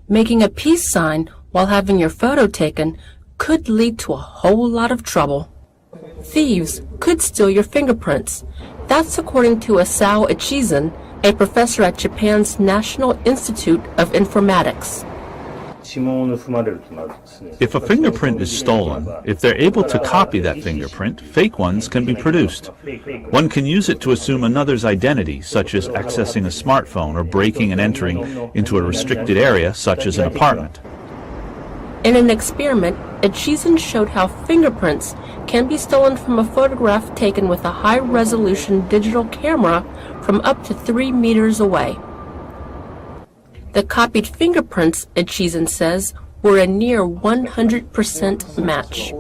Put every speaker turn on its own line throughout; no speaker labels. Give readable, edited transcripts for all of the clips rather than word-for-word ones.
Making a peace sign while having your photo taken could lead to a whole lot of trouble. Thieves could steal your fingerprints. That's according to Asao Ichizan, a professor at Japan's National Institute of Informatics.
If a fingerprint is stolen, if they're able to copy that fingerprint, fake ones can be produced. One can use it to assume another's identity, such as accessing a smartphone or breaking and entering into a restricted area, such as an apartment.
In an experiment, Ichizan showed how fingerprints can be stolen from a photograph taken with a high-resolution digital camera from up to 3 meters away. The copied fingerprints, Ichizan says, were a near 100% match.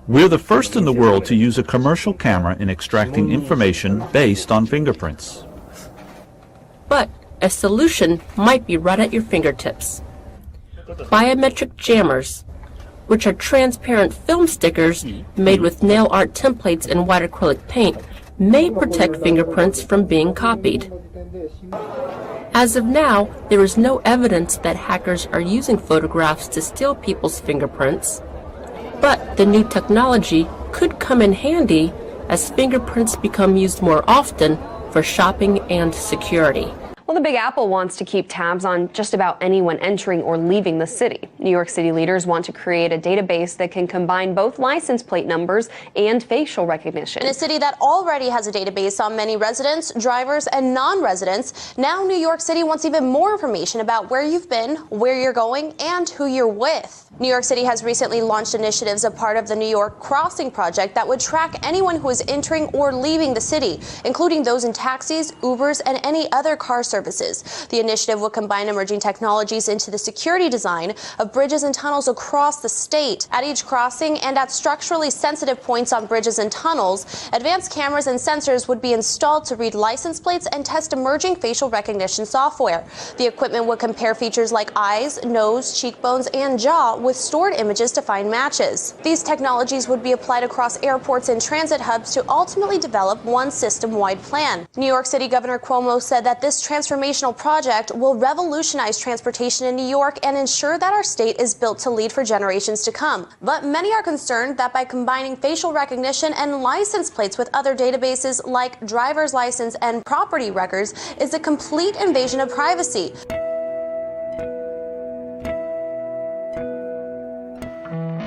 We're the first in the world to use a commercial camera in extracting information based on fingerprints.
But a solution might be right at your fingertips. Biometric jammers, which are transparent film stickers made with nail art templates and white acrylic paint, may protect fingerprints from being copied. As of now, there is no evidence that hackers are using photographs to steal people's fingerprints, but the new technology could come in handy as fingerprints become used more often for shopping and security.
Well, the Big Apple wants to keep tabs on just about anyone entering or leaving the city. New York City leaders want to create a database that can combine both license plate numbers and facial recognition.
In a city that already has a database on many residents, drivers, and non-residents, now New York City wants even more information about where you've been, where you're going, and who you're with. New York City has recently launched initiatives as part of the New York Crossing Project that would track anyone who is entering or leaving the city, including those in taxis, Ubers, and any other car services. The initiative will combine emerging technologies into the security design of bridges and tunnels across the state. At each crossing and at structurally sensitive points on bridges and tunnels, advanced cameras and sensors would be installed to read license plates and test emerging facial recognition software. The equipment would compare features like eyes, nose, cheekbones, and jaw with stored images to find matches. These technologies would be applied across airports and transit hubs to ultimately develop one system-wide plan. New York City Governor Cuomo said that this transformational project will revolutionize transportation in New York and ensure that our state is built to lead for generations to come. But many are concerned that by combining facial recognition and license plates with other databases like driver's license and property records is a complete invasion of privacy.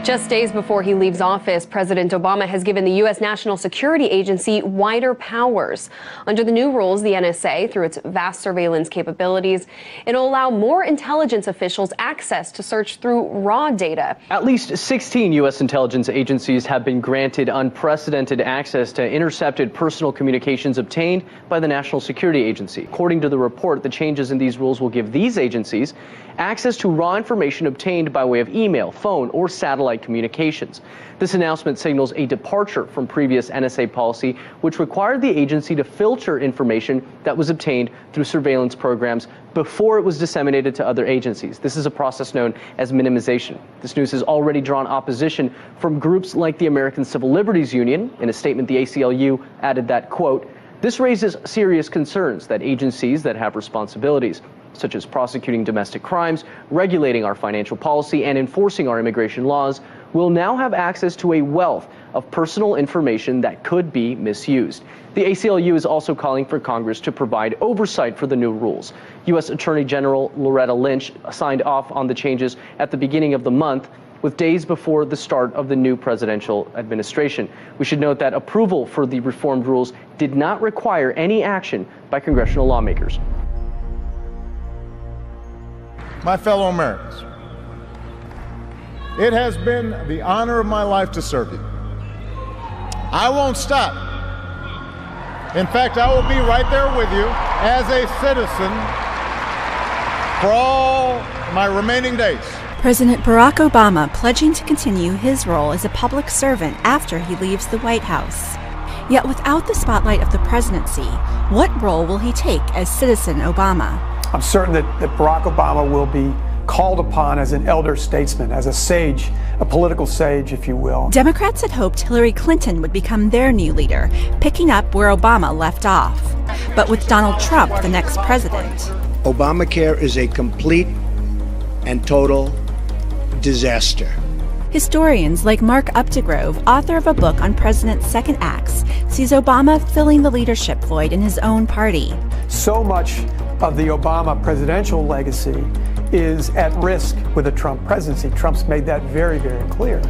Just days before he leaves office, President Obama has given the U.S. National Security Agency wider powers. Under the new rules, the NSA, through its vast surveillance capabilities, it'll allow more intelligence officials access to search through raw data.
At least 16 U.S. intelligence agencies have been granted unprecedented access to intercepted personal communications obtained by the National Security Agency. According to the report, the changes in these rules will give these agencies access to raw information obtained by way of email, phone, or satellite communications. This announcement signals a departure from previous NSA policy, which required the agency to filter information that was obtained through surveillance programs before it was disseminated to other agencies. This is a process known as minimization. This news has already drawn opposition from groups like the American Civil Liberties Union. In a statement, the ACLU added that, quote, "This raises serious concerns that agencies that have responsibilities such as prosecuting domestic crimes, regulating our financial policy, and enforcing our immigration laws, will now have access to a wealth of personal information that could be misused." The ACLU is also calling for Congress to provide oversight for the new rules. U.S. Attorney General Loretta Lynch signed off on the changes at the beginning of the month, with days before the start of the new presidential administration. We should note that approval for the reformed rules did not require any action by congressional lawmakers.
My fellow Americans, it has been the honor of my life to serve you. I won't stop. In fact, I will be right there with you as a citizen for all my remaining days.
President Barack Obama pledging to continue his role as a public servant after he leaves the White House. Yet without the spotlight of the presidency, what role will he take as Citizen Obama?
I'm certain that Barack Obama will be called upon as an elder statesman, as a sage, a political sage, if you will.
Democrats had hoped Hillary Clinton would become their new leader, picking up where Obama left off. But with Donald Trump the next president,
Obamacare is a complete and total disaster.
Historians like Mark Updegrove, author of a book on President's second acts, sees Obama filling the leadership void in his own party.
So much of the Obama presidential legacy is at risk with a Trump presidency. Trump's made that very, very clear.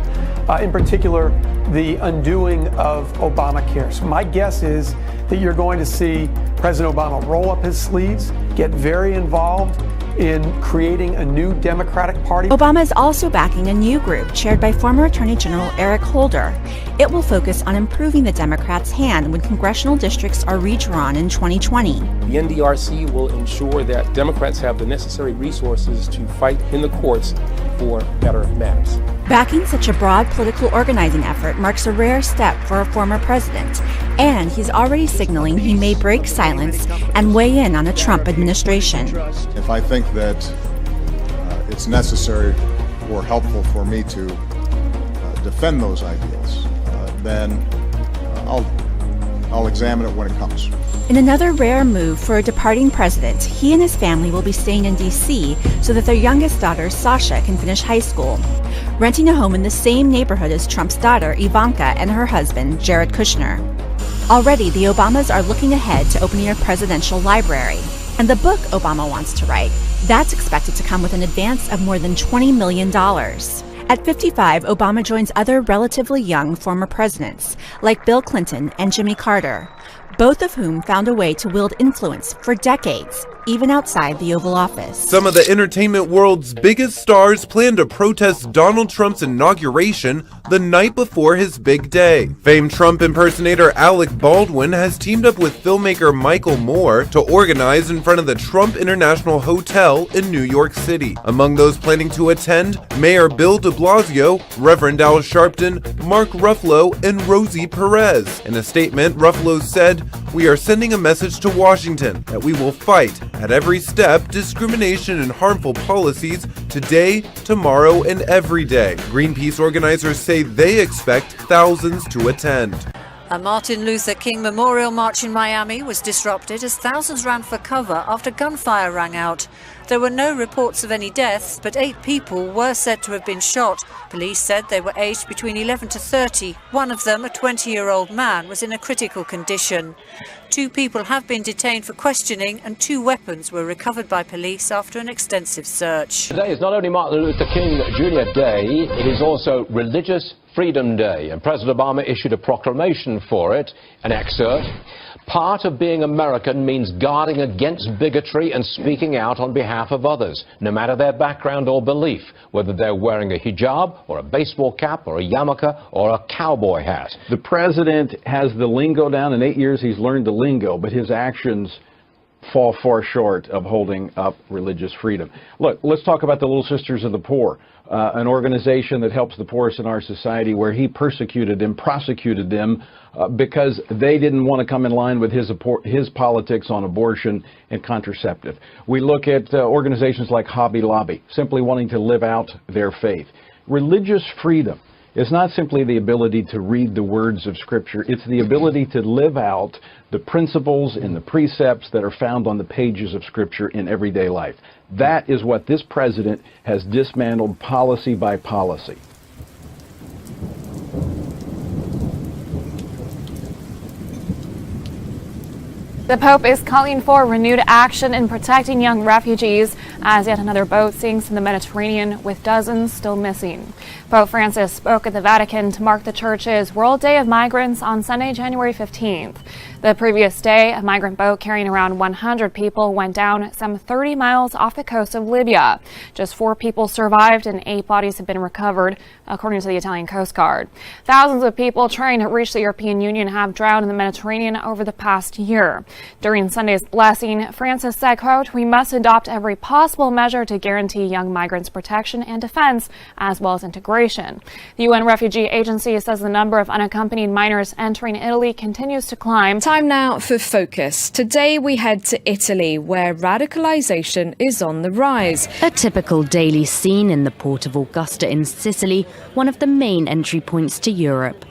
In particular, the undoing of Obamacare. So my guess is that you're going to see President Obama roll up his sleeves, get very involved in creating a new Democratic Party.
Obama is also backing a new group chaired by former Attorney General Eric Holder. It will focus on improving the Democrats' hand when congressional districts are redrawn in 2020.
The NDRC will ensure that Democrats have the necessary resources to fight in the courts for better matters.
Backing such a broad political organizing effort marks a rare step for a former president, and he's already signaling he may break silence and weigh in on a Trump administration.
If I think that it's necessary or helpful for me to defend those ideals, then I'll examine it when it comes.
In another rare move for a departing president, he and his family will be staying in D.C. so that their youngest daughter, Sasha, can finish high school, renting a home in the same neighborhood as Trump's daughter, Ivanka, and her husband, Jared Kushner. Already, the Obamas are looking ahead to opening a presidential library. And the book Obama wants to write, that's expected to come with an advance of more than $20 million. At 55, Obama joins other relatively young former presidents, like Bill Clinton and Jimmy Carter, both of whom found a way to wield influence for decades, even outside the Oval Office.
Some of the entertainment world's biggest stars plan to protest Donald Trump's inauguration the night before his big day. Famed Trump impersonator Alec Baldwin has teamed up with filmmaker Michael Moore to organize in front of the Trump International Hotel in New York City. Among those planning to attend, Mayor Bill de Blasio, Reverend Al Sharpton, Mark Ruffalo, and Rosie Perez. In a statement, Ruffalo said, "We are sending a message to Washington that we will fight at every step discrimination and harmful policies today, tomorrow, and every day." Greenpeace organizers say they expect thousands to attend.
A Martin Luther King Memorial March in Miami was disrupted as thousands ran for cover after gunfire rang out. There were no reports of any deaths, but 8 people were said to have been shot. Police said they were aged between 11 to 30. One of them, a 20-year-old man, was in a critical condition. 2 people have been detained for questioning and 2 weapons were recovered by police after an extensive search.
Today is not only Martin Luther King Jr. Day, it is also Religious Freedom Day, and President Obama issued a proclamation for it, an excerpt. Part of being American means guarding against bigotry and speaking out on behalf of others, no matter their background or belief, whether they're wearing a hijab or a baseball cap or a yarmulke or a cowboy hat.
The president has the lingo down. In 8 years, he's learned the lingo, but his actions fall far short of holding up religious freedom. Look, let's talk about the Little Sisters of the Poor, an organization that helps the poorest in our society, where he persecuted them, prosecuted them, because they didn't want to come in line with his politics on abortion and contraceptive. We look at organizations like Hobby Lobby, simply wanting to live out their faith. Religious freedom is not simply the ability to read the words of Scripture, it's the ability to live out the principles and the precepts that are found on the pages of Scripture in everyday life. That is what this president has dismantled policy by policy.
The Pope is calling for renewed action in protecting young refugees as yet another boat sinks in the Mediterranean with dozens still missing. Pope Francis spoke at the Vatican to mark the Church's World Day of Migrants on Sunday, January 15th. The previous day, a migrant boat carrying around 100 people went down some 30 miles off the coast of Libya. Just 4 people survived and 8 bodies have been recovered, according to the Italian Coast Guard. Thousands of people trying to reach the European Union have drowned in the Mediterranean over the past year. During Sunday's blessing, Francis said, quote, "We must adopt every possible measure to guarantee young migrants protection and defense, as well as integration." The UN Refugee Agency says the number of unaccompanied minors entering Italy continues to climb.
Time now for Focus. Today we head to Italy, where radicalization is on the rise.
A typical daily scene in the port of Augusta in Sicily, one of the main entry points to Europe.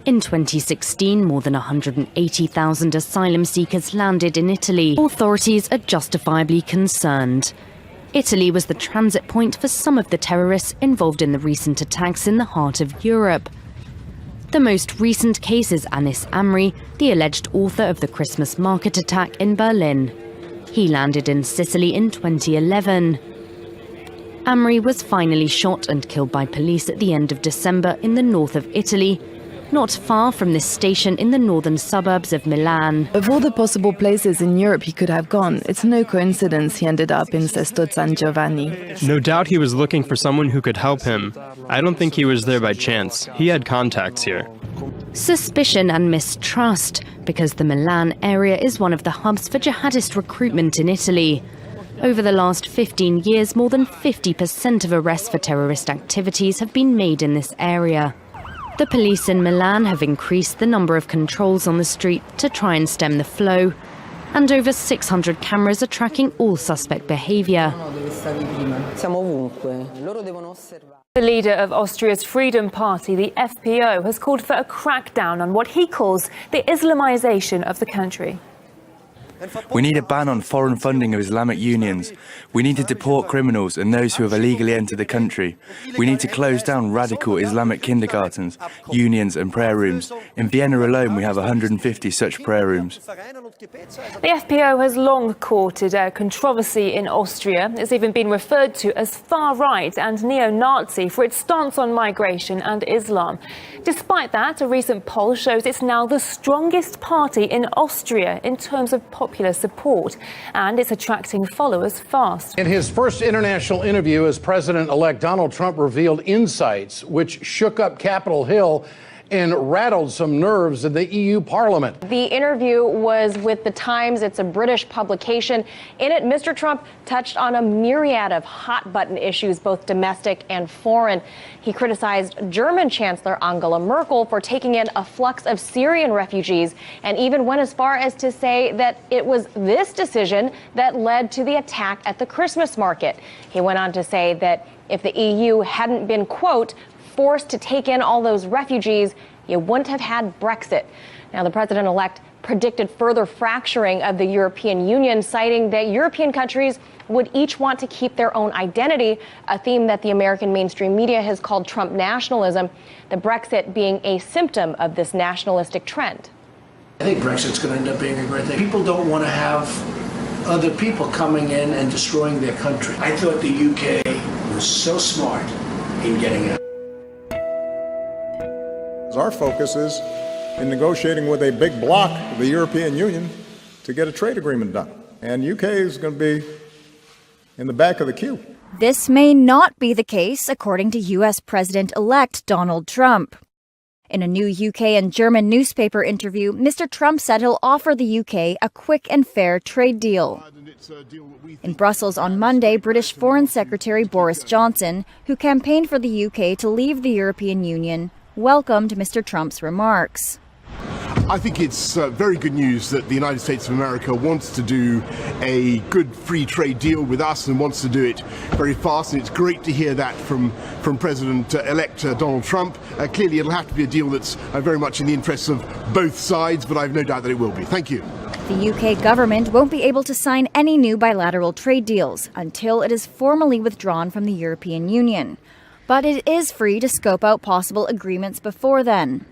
In 2016, more than 180,000 asylum seekers landed in Italy. Authorities are justifiably concerned. Italy was the transit point for some of the terrorists involved in the recent attacks in the heart of Europe. The most recent case is Anis Amri, the alleged author of the Christmas market attack in Berlin. He landed in Sicily in 2011. Amri was finally shot and killed by police at the end of December in the north of Italy, not far from this station in the northern suburbs of Milan.
Of all the possible places in Europe he could have gone, it's no coincidence he ended up in Sesto San Giovanni.
No doubt he was looking for someone who could help him. I don't think he was there by chance. He had contacts here.
Suspicion and mistrust, because the Milan area is one of the hubs for jihadist recruitment in Italy. Over the last 15 years, more than 50% of arrests for terrorist activities have been made in this area. The police in Milan have increased the number of controls on the street to try and stem the flow, and over 600 cameras are tracking all suspect behavior.
The leader of Austria's Freedom Party, the FPO, has called for a crackdown on what he calls the Islamization of the country.
We need a ban on foreign funding of Islamic unions. We need to deport criminals and those who have illegally entered the country. We need to close down radical Islamic kindergartens, unions and prayer rooms. In Vienna alone, we have 150 such prayer rooms.
The FPO has long courted a controversy in Austria. It's even been referred to as far-right and neo-Nazi for its stance on migration and Islam. Despite that, a recent poll shows it's now the strongest party in Austria in terms of popular support, and it's attracting followers fast.
In his first international interview as President-elect, Donald Trump revealed insights which shook up Capitol Hill and rattled some nerves in the EU Parliament.
The interview was with The Times. It's a British publication. In it, Mr. Trump touched on a myriad of hot-button issues, both domestic and foreign. He criticized German Chancellor Angela Merkel for taking in a flux of Syrian refugees, and even went as far as to say that it was this decision that led to the attack at the Christmas market. He went on to say that if the EU hadn't been, quote, forced to take in all those refugees, you wouldn't have had Brexit. Now, the president-elect predicted further fracturing of the European Union, citing that European countries would each want to keep their own identity, a theme that the American mainstream media has called Trump nationalism, the Brexit being a symptom of this nationalistic trend.
I think Brexit's going to end up being a great thing. People don't want to have other people coming in and destroying their country. I thought the UK was so smart in getting out.
Our focus is in negotiating with a big bloc, the European Union, to get a trade agreement done. And UK is going to be in the back of the queue.
This may not be the case, according to U.S. President-elect Donald Trump. In a new UK and German newspaper interview, Mr. Trump said he'll offer the UK a quick and fair trade deal. In Brussels on Monday, British Foreign Secretary Boris Johnson, who campaigned for the UK to leave the European Union, welcomed Mr. Trump's remarks.
I think it's very good news that the United States of America wants to do a good free trade deal with us and wants to do it very fast, and it's great to hear that from President-elect Donald Trump. Clearly it'll have to be a deal that's very much in the interests of both sides, but I've no doubt that it will be. Thank you.
The UK government won't be able to sign any new bilateral trade deals until it is formally withdrawn from the European Union. But it is free to scope out possible agreements before then.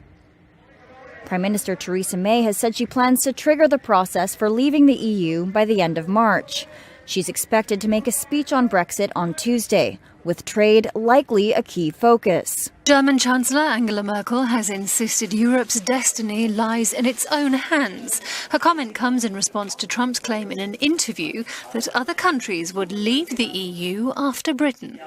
Prime Minister Theresa May has said she plans to trigger the process for leaving the EU by the end of March. She's expected to make a speech on Brexit on Tuesday, with trade likely a key focus.
German Chancellor Angela Merkel has insisted Europe's destiny lies in its own hands. Her comment comes in response to Trump's claim in an interview that other countries would leave the EU after Britain.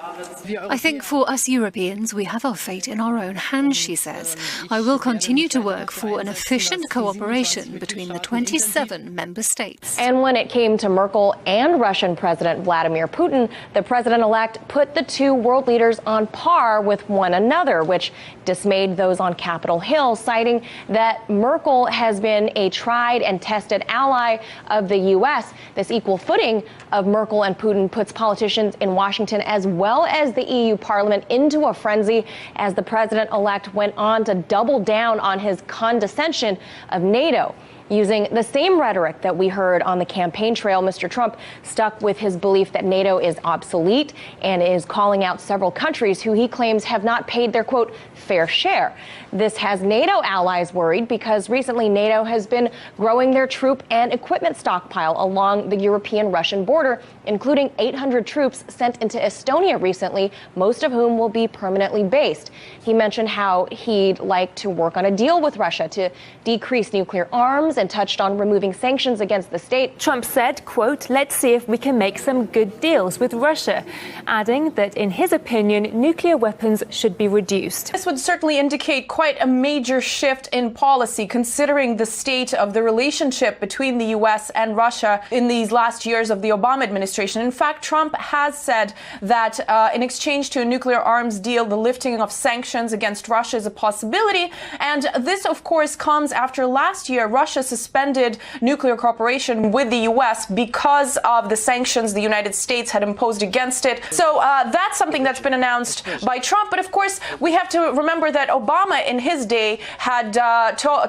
I think for us Europeans, we have our fate in our own hands, she says. I will continue to work for an efficient cooperation between the 27 member states.
And when it came to Merkel and Russian President Vladimir Putin, the president-elect put the two world leaders on par with one another. weather, which dismayed those on Capitol Hill, citing that Merkel has been a tried and tested ally of the U.S. This equal footing of Merkel and Putin puts politicians in Washington as well as the EU Parliament into a frenzy as the president-elect went on to double down on his condescension of NATO. Using the same rhetoric that we heard on the campaign trail, Mr. Trump stuck with his belief that NATO is obsolete and is calling out several countries who he claims have not paid their, quote, fair share. This has NATO allies worried because recently NATO has been growing their troop and equipment stockpile along the European-Russian border, including 800 troops sent into Estonia recently, most of whom will be permanently based. He mentioned how he'd like to work on a deal with Russia to decrease nuclear arms and touched on removing sanctions against the state.
Trump said, quote, "Let's see if we can make some good deals with Russia," adding that in his opinion, nuclear weapons should be reduced.
This would certainly indicate quite a major shift in policy, considering the state of the relationship between the U.S. and Russia in these last years of the Obama administration. In fact, Trump has said that in exchange to a nuclear arms deal, the lifting of sanctions against Russia is a possibility. And this, of course, comes after last year Russia suspended nuclear cooperation with the U.S. because of the sanctions the United States had imposed against it. So that's something that's been announced by Trump. But of course, we have to remember that Obama in his day had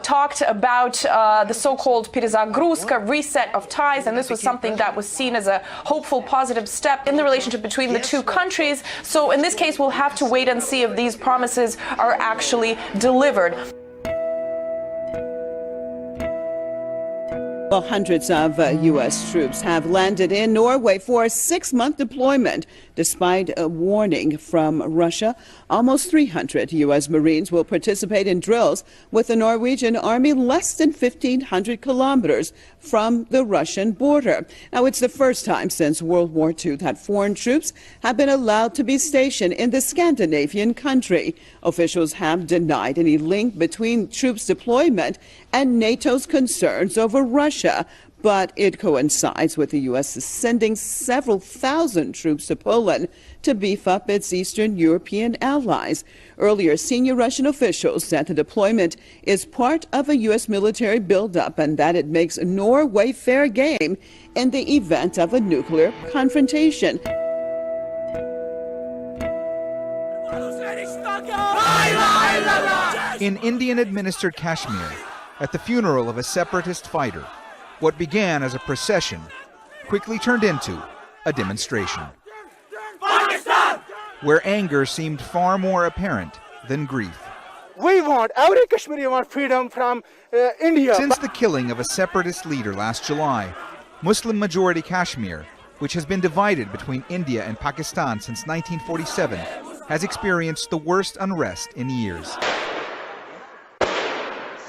talked about the so-called Перезагрузка, reset of ties, and this was something that was seen as a hopeful, positive step in the relationship between the two countries. So in this case, we'll have to wait and see if these promises are actually delivered.
Well, hundreds of U.S. troops have landed in Norway for a 6-month deployment, despite a warning from Russia. Almost 300 U.S. Marines will participate in drills with the Norwegian army less than 1,500 kilometers from the Russian border. Now, it's the first time since World War II that foreign troops have been allowed to be stationed in the Scandinavian country. Officials have denied any link between troops deployment and NATO's concerns over Russia, but it coincides with the U.S. sending several thousand troops to Poland to beef up its Eastern European allies. Earlier, senior Russian officials said the deployment is part of a U.S. military buildup and that it makes Norway fair game in the event of a nuclear confrontation.
In Indian-administered Kashmir, at the funeral of a separatist fighter, what began as a procession quickly turned into a demonstration, where anger seemed far more apparent than grief.
Every Kashmiri wants freedom from India.
Since the killing of a separatist leader last July, Muslim-majority Kashmir, which has been divided between India and Pakistan since 1947, has experienced the worst unrest in years.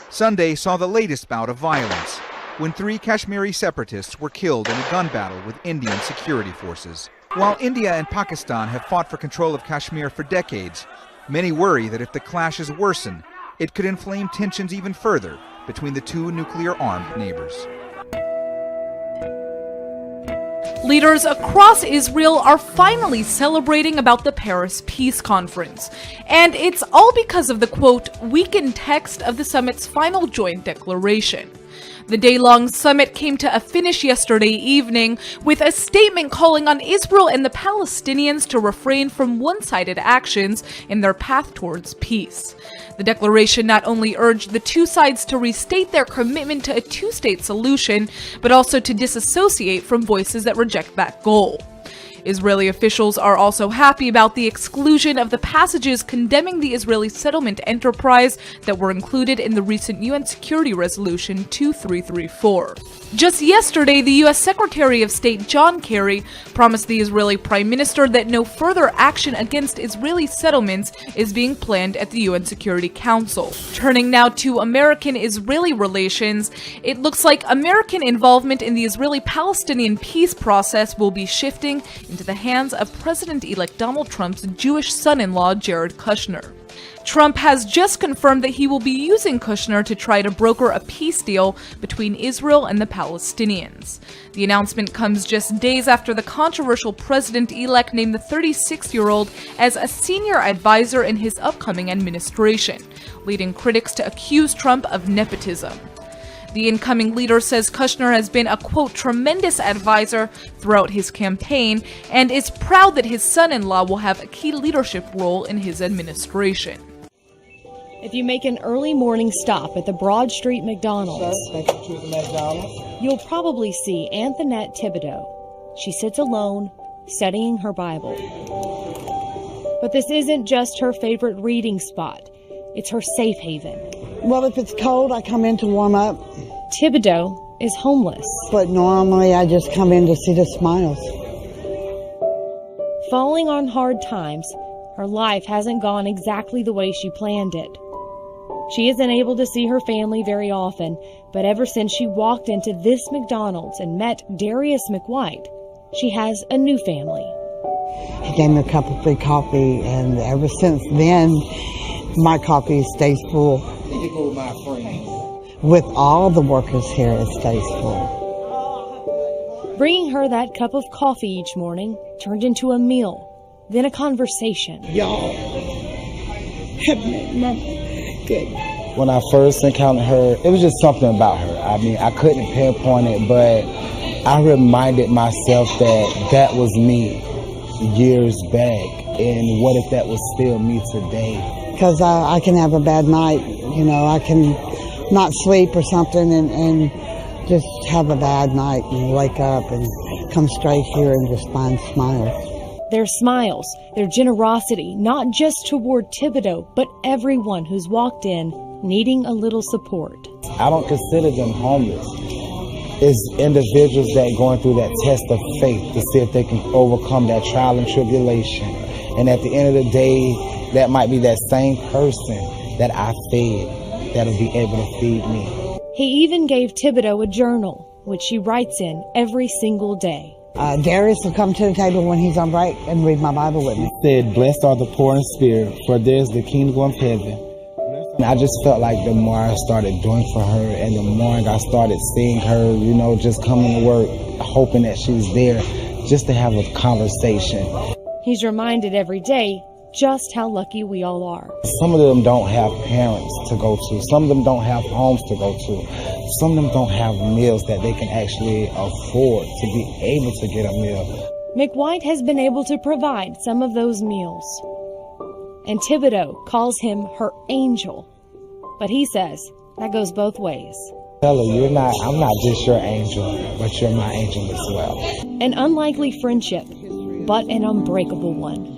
Sunday saw the latest bout of violence, when 3 Kashmiri separatists were killed in a gun battle with Indian security forces. While India and Pakistan have fought for control of Kashmir for decades, many worry that if the clashes worsen, it could inflame tensions even further between the two nuclear-armed neighbors.
Leaders across Israel are finally celebrating about the Paris Peace Conference. And it's all because of the, quote, weakened text of the summit's final joint declaration. The day-long summit came to a finish yesterday evening with a statement calling on Israel and the Palestinians to refrain from one-sided actions in their path towards peace. The declaration not only urged the two sides to restate their commitment to a two-state solution, but also to disassociate from voices that reject that goal. Israeli officials are also happy about the exclusion of the passages condemning the Israeli settlement enterprise that were included in the recent UN Security Resolution 2334. Just yesterday, the U.S. Secretary of State John Kerry promised the Israeli Prime Minister that no further action against Israeli settlements is being planned at the UN Security Council. Turning now to American-Israeli relations, it looks like American involvement in the Israeli-Palestinian peace process will be shifting into the hands of President-elect Donald Trump's Jewish son-in-law, Jared Kushner. Trump has just confirmed that he will be using Kushner to try to broker a peace deal between Israel and the Palestinians. The announcement comes just days after the controversial president-elect named the 36-year-old as a senior advisor in his upcoming administration, leading critics to accuse Trump of nepotism. The incoming leader says Kushner has been a, quote, tremendous advisor throughout his campaign and is proud that his son-in-law will have a key leadership role in his administration.
If you make an early morning stop at the Broad Street McDonald's, you'll probably see Antoinette Thibodeau. She sits alone, studying her Bible. But this isn't just her favorite reading spot. It's her safe haven.
Well, if it's cold, I come in to warm up.
Thibodeau is homeless.
But normally I just come in to see the smiles.
Falling on hard times, her life hasn't gone exactly the way she planned it. She isn't able to see her family very often, but ever since she walked into this McDonald's and met Darius McWhite, she has a new family.
He gave me a cup of free coffee, and ever since then, my coffee stays full. With all the workers here, it stays full.
Bringing her that cup of coffee each morning turned into a meal, then a conversation.
Y'all have made my day.
When I first encountered her, it was just something about her. I mean, I couldn't pinpoint it, but I reminded myself that that was me years back, and what if that was still me today?
Because I can have a bad night, you know, I can not sleep or something and just have a bad night and wake up and come straight here and just find smiles.
Their smiles, their generosity, not just toward Thibodeau, but everyone who's walked in needing a little support.
I don't consider them homeless. It's individuals that going through that test of faith to see if they can overcome that trial and tribulation. And at the end of the day, that might be that same person that I fed that'll be able to feed me.
He even gave Thibodeau a journal, which she writes in every single day.
Darius will come to the table when he's on break and read my Bible with me.
He said, "Blessed are the poor in spirit, for theirs the kingdom of heaven." And I just felt like the more I started doing for her and the more I started seeing her, you know, just coming to work, hoping that she was there, just to have a conversation.
He's reminded every day just how lucky we all are.
Some of them don't have parents to go to. Some of them don't have homes to go to. Some of them don't have meals that they can actually afford to be able to get a meal.
McWhite has been able to provide some of those meals. And Thibodeau calls him her angel. But he says that goes both ways.
Tell her, I'm not just your angel, but you're my angel as well.
An unlikely friendship, but an unbreakable one.